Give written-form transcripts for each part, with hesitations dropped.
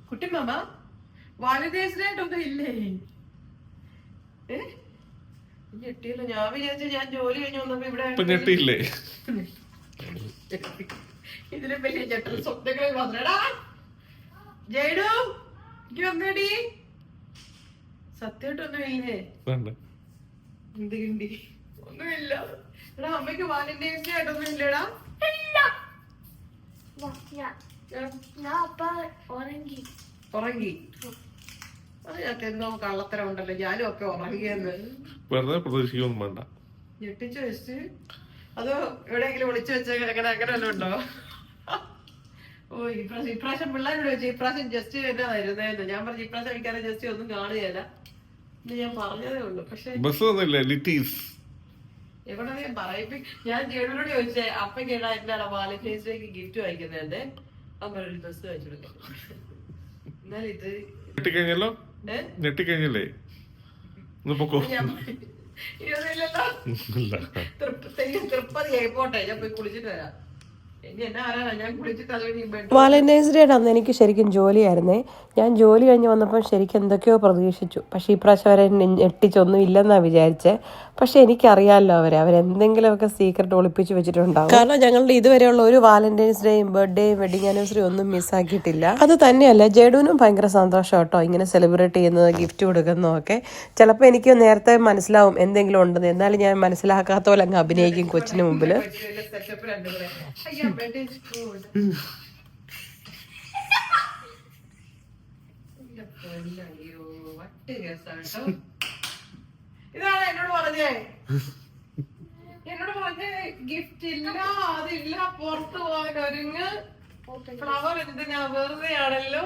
കുട്ടി mama Valentine's day ആയിട്ടൊന്നും ഇല്ലേ? ഞെട്ടിയല്ലോ. ഞാൻ വിചാരിച്ചു ഞാൻ ജോലി കഴിഞ്ഞ് വന്നപ്പോ ഇവിടെ ഞെട്ടിയില്ലേ? ഇതിലും വലിയ ഞെട്ടൽ സ്വപ്നങ്ങളിൽ വന്നടാ. ജയ്ഡു എനിക്ക് വന്നേടി. സത്യമായിട്ടൊന്നും ഇല്ലേ? എന്ത് കിണ്ടി ഒന്നുമില്ല. എടാ അമ്മയ്ക്ക് വാലന്റൈൻസ് ഡേ ആയിട്ടൊന്നും ഇല്ലടാ. ഉറങ്ങി അതിനകത്ത് എന്തോ കള്ളത്തരം ഉണ്ടല്ലോ. ഞാനും ഒക്കെ ഉറങ്ങിയെന്ന് വെറുതെ പ്രതീക്ഷിക്കൊന്നും വേണ്ട. ഞെട്ടിച്ചു വെച്ച് അതോ എവിടെയെങ്കിലും വിളിച്ചു വെച്ച അങ്ങനെ അങ്ങനെ വല്ലതും ഉണ്ടോ? ഓ ഇപ്രാവശ്യം പിള്ളേരോട് വെച്ചു ഇപ്രാവശ്യം ജസ്റ്റ് എന്നതായിരുന്നേന്ന്. ഞാൻ പറഞ്ഞു ഇപ്രാവശ്യം എനിക്കത് ജസ്റ്റ് ഒന്നും കാണുകയല്ല എന്ന് ഞാൻ പറഞ്ഞതേ ഉള്ളു. പക്ഷെ എവിടെ ഞാൻ പറയിപ്പി ഞാൻ ജേഡിനോട് ചോദിച്ചേ അപ്പയ്ക്ക് എന്താണ് വാലന്റൈൻസ് ഡേക്ക് ഗിഫ്റ്റ് വാങ്ങിക്കുന്നത്. അവൻ ഒരു ഡ്രസ് വാങ്ങിച്ചു കൊടുക്കാം. എന്നാൽ ഇത് ഞെട്ടിക്കഴിഞ്ഞല്ലേ ഇല്ലല്ലോ. തൃപ്പതി ആയിപ്പോട്ടെ. ഞാൻ പോയി കുളിച്ചിട്ട് വരാം. വാലന്റൈൻസ് ഡേ അന്ന് എനിക്ക് ശരിക്കും ജോലിയായിരുന്നേ. ഞാൻ ജോലി കഴിഞ്ഞ് വന്നപ്പോൾ ശരിക്കും എന്തൊക്കെയോ പ്രതീക്ഷിച്ചു. പക്ഷേ ഈ പ്രാവശ്യം അവരെ ഞെട്ടിച്ചൊന്നും ഇല്ലെന്നാണ് വിചാരിച്ചത്. പക്ഷെ എനിക്കറിയാമല്ലോ അവരെന്തെങ്കിലുമൊക്കെ സീക്രട്ട് ഒളിപ്പിച്ച് വെച്ചിട്ടുണ്ടാവും. കാരണം ഞങ്ങളുടെ ഇതുവരെയുള്ള ഒരു വാലന്റൈൻസ് ഡേയും ബർത്ത്ഡേയും വെഡിങ് ആനിവേഴ്സറി ഒന്നും മിസ്സാക്കിയിട്ടില്ല. അത് തന്നെയല്ല ജേഡുവിനും ഭയങ്കര സന്തോഷം കേട്ടോ ഇങ്ങനെ സെലിബ്രേറ്റ് ചെയ്യുന്നത്, ഗിഫ്റ്റ് കൊടുക്കുന്നതൊക്കെ. ചിലപ്പോൾ എനിക്ക് നേരത്തെ മനസ്സിലാവും എന്തെങ്കിലും ഉണ്ടെന്ന്. എന്നാലും ഞാൻ മനസ്സിലാക്കാത്ത പോലെ അങ്ങ് അഭിനയിക്കും കൊച്ചിന് മുമ്പിൽ. ഇതാണ് എന്നോട് പറഞ്ഞേ ഗിഫ്റ്റ് ഇല്ല അതില്ല പുറത്തു പോകാൻ ഒരുങ്ങ്. ഫ്ലവർ എന്തിനാ വെറുതെ ആണല്ലോ.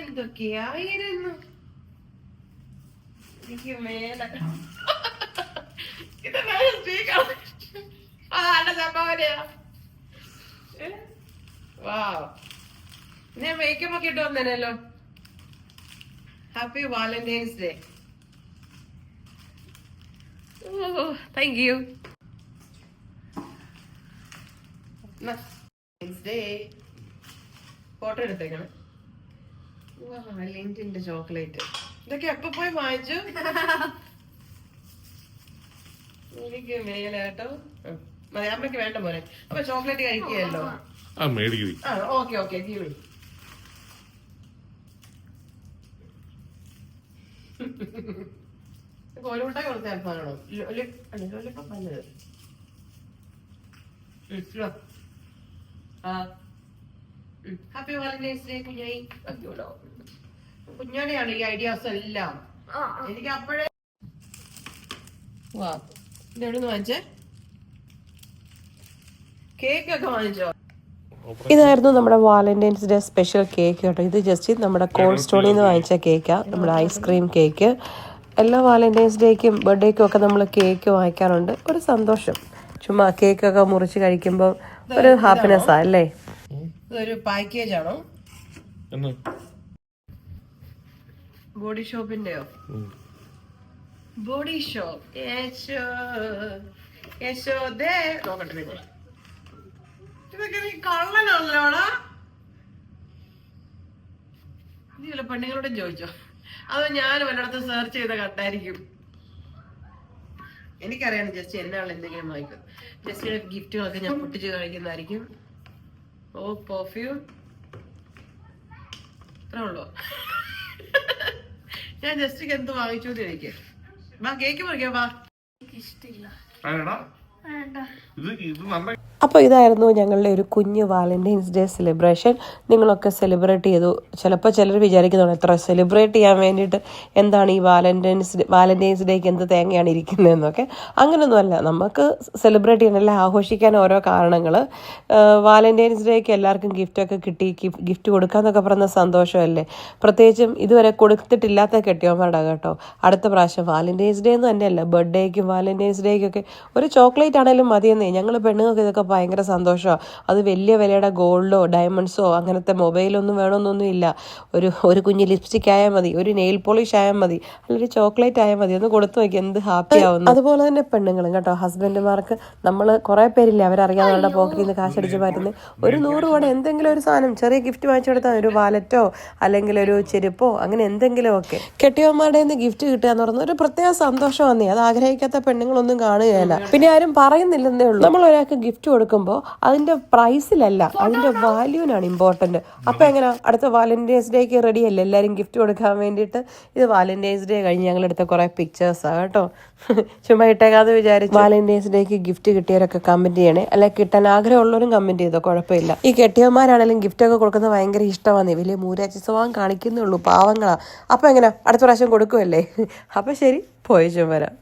എന്തൊക്കെയായിരുന്നു എനിക്ക് മേലെ അതാണ് സംഭവനയാ. ഞാൻ മേക്കപ്പ് ഒക്കെ ഇട്ട് വന്നേനല്ലോ. Happy Valentine's Day. Thank you. Photo എടുത്തേക്കണം. ലിൻറ്റിന്റെ ചോക്ലേറ്റ് ഇതൊക്കെ എപ്പോ പോയി വാങ്ങിച്ചു? എനിക്ക് മേലെ കേട്ടോ. അമ്മയ്ക്ക് വേണ്ട പോലെ. അപ്പൊ ചോക്ലേറ്റ് കഴിക്കുകയല്ലോ. ഓക്കെ ഓക്കെ കോലുമുട്ടായി കൊടുത്ത അൽഫാനാണോ? ലോലിപ്പം നല്ലത്. ഹാപ്പി വാലന്റൈൻസ് ഡേ കുഞ്ഞായി. കുഞ്ഞാടെയാണ് ഈ ഐഡിയാസ് എല്ലാം. എനിക്ക് അപ്പോഴേ വാ ഇതെവിടുന്ന് വാങ്ങിച്ചേ? കേക്ക് ഒക്കെ വാങ്ങിച്ചോ? ഇതായിരുന്നു നമ്മുടെ വാലന്റൈൻസ് ഡേ സ്പെഷ്യൽ കേക്ക് കേട്ടോ. ഇത് ജസ്റ്റ് നമ്മുടെ കോൾഡ് സ്റ്റോണിൽ നിന്ന് വാങ്ങിച്ച കേക്കാണ്. നമ്മുടെ ഐസ്ക്രീം കേക്ക്. എല്ലാ വാലന്റൈൻസ് ഡേക്കും ബർത്ത്ഡേക്കും ഒക്കെ നമ്മൾ കേക്ക് വാങ്ങിക്കാറുണ്ട്. ഒരു സന്തോഷം. ചുമ്മാ കേക്കൊക്കെ മുറിച്ച് കഴിക്കുമ്പോൾ ഒരു ഹാപ്പിനെസ്സാ അല്ലേ? ഇതൊരു പാക്കേജ് ആണോ? ബോഡി ഷോപ്പിന്റെയോ? ബോഡി ഷോപ്പ് നോക്കട്ടെ. ഇതൊക്കെ നീ കള്ളനാണല്ലോടാ. നീ വല്ല പെണ്ണുങ്ങളോടും ചോദിച്ചോ? അതോ ഞാൻ വല്ലയിടത്തും സെർച്ച് ചെയ്ത കണ്ടായിരിക്കും. എനിക്കറിയാം ജസ്റ്റ് എന്നാൾ എന്തെങ്കിലും വാങ്ങിക്കും. ജസ്റ്റിയുടെ ഗിഫ്റ്റുകളൊക്കെ ഞാൻ പൊട്ടിച്ച് കഴിക്കുന്നതായിരിക്കും. ഓ പെർഫ്യൂം അത്രേ ഉള്ളൂ. ഞാൻ ജസ്റ്റ് എന്ത് വാങ്ങിച്ചു എനിക്ക്. വാ കേക്ക് പറിക്കാം. വാ. ഇഷ്ടമില്ല. അപ്പോൾ ഇതായിരുന്നു ഞങ്ങളുടെ ഒരു കുഞ്ഞു വാലന്റൈൻസ് ഡേ സെലിബ്രേഷൻ. നിങ്ങളൊക്കെ സെലിബ്രേറ്റ് ചെയ്തു. ചിലപ്പോൾ ചിലർ വിചാരിക്കുന്നുണ്ട് എത്ര സെലിബ്രേറ്റ് ചെയ്യാൻ വേണ്ടിയിട്ട് എന്താണ് ഈ വാലന്റൈൻസ് ഡേക്ക് എന്ത് തേങ്ങയാണ് ഇരിക്കുന്നതെന്നൊക്കെ. അങ്ങനെയൊന്നുമല്ല. നമുക്ക് സെലിബ്രേറ്റ് ചെയ്യാനല്ല, ആഘോഷിക്കാൻ ഓരോ കാരണങ്ങൾ. വാലന്റൈൻസ് ഡേക്ക് എല്ലാവർക്കും ഗിഫ്റ്റൊക്കെ കിട്ടി. ഗിഫ്റ്റ് കൊടുക്കാമെന്നൊക്കെ പറയുന്ന സന്തോഷമല്ലേ. പ്രത്യേകിച്ചും ഇതുവരെ കൊടുത്തിട്ടില്ലാത്ത കെട്ടിയവന്മാരുടെ കേട്ടോ. അടുത്ത പ്രാവശ്യം വാലന്റൈൻസ് ഡേ ഒന്നും തന്നെയല്ല, ബർത്ത്ഡേക്കും വാലന്റൈൻസ് ഡേക്കൊക്കെ ഒരു ചോക്ലേറ്റ് ആണെങ്കിലും മതിയെന്നേ. ഞങ്ങൾ പെണ്ണുങ്ങൾക്ക് ഇതൊക്കെ ഭയങ്കര സന്തോഷമാണ്. അത് വലിയ വിലയുടെ ഗോൾഡോ ഡയമണ്ട്സോ അങ്ങനത്തെ മൊബൈലൊന്നും വേണമെന്നൊന്നും ഇല്ല. ഒരു കുഞ്ഞ് ലിപ്സ്റ്റിക് ആയാൽ മതി, ഒരു നെയിൽ പോളിഷ് ആയാൽ മതി, അല്ലെങ്കിൽ ചോക്ലേറ്റ് ആയാൽ മതി, ഒന്ന് കൊടുത്തു നോക്കി എന്ത് ഹാപ്പി ആവുന്നു. അതുപോലെ തന്നെ പെണ്ണുങ്ങളും കേട്ടോ, ഹസ്ബൻഡുമാർക്ക് നമ്മൾ കുറേ പേരില്ലേ അവരറിയാതെ അവരുടെ പോക്കറ്റിൽ നിന്ന് കാശടിച്ച് മാറ്റുന്നത്. ഒരു 100 രൂപയുടെ എന്തെങ്കിലും ഒരു സാധനം ചെറിയ ഗിഫ്റ്റ് വാങ്ങിച്ചു കൊടുത്താൽ, ഒരു വാലറ്റോ അല്ലെങ്കിൽ ഒരു ചെരുപ്പോ അങ്ങനെ എന്തെങ്കിലും ഒക്കെ. കെട്ടിയവന്മാരുടെ നിന്ന് ഗിഫ്റ്റ് കിട്ടുക എന്ന് പറഞ്ഞാൽ ഒരു പ്രത്യേക സന്തോഷമാന്നേ. അത് ആഗ്രഹിക്കാത്ത പെണ്ണുങ്ങളൊന്നും കാണുകയല്ല. പിന്നെ ആരും പറയുന്നില്ലെന്നേ ഉള്ളൂ. നമ്മൾ ഒരാൾക്ക് ഗിഫ്റ്റ് കൊടുക്കുമ്പോൾ അതിന്റെ പ്രൈസിലല്ല, അതിന്റെ വാല്യൂവിനാണ് ഇമ്പോർട്ടന്റ്. അപ്പൊ എങ്ങനെ അടുത്ത വാലന്റൈൻസ് ഡേക്ക് റെഡി അല്ലേ എല്ലാവരും ഗിഫ്റ്റ് കൊടുക്കാൻ വേണ്ടിയിട്ട്? ഇത് വാലന്റൈൻസ് ഡേ കഴിഞ്ഞ് ഞങ്ങളെടുത്ത കുറെ പിക്ചേഴ്സാണ് കേട്ടോ. ചുമ്മാ ഇട്ടേക്കാതെ വിചാരിച്ചു. വാലന്റൈൻസ് ഡേക്ക് ഗിഫ്റ്റ് കിട്ടിയവരൊക്കെ കമന്റ് ചെയ്യണേ, അല്ലെ കിട്ടാൻ ആഗ്രഹമുള്ളവരും കമന്റ് ചെയ്തോ, കുഴപ്പമില്ല. ഈ കെട്ടിയന്മാരാണെങ്കിലും ഗിഫ്റ്റ് ഒക്കെ കൊടുക്കുന്നത് ഭയങ്കര ഇഷ്ടമാണ്. വലിയ മൂരാച്ചി സ്വഭാവം കാണിക്കുന്നേ ഉള്ളൂ, പാവങ്ങളാ. അപ്പൊ എങ്ങനെ അടുത്ത പ്രാവശ്യം കൊടുക്കുമല്ലേ? അപ്പൊ ശരി, പോയി വരാം.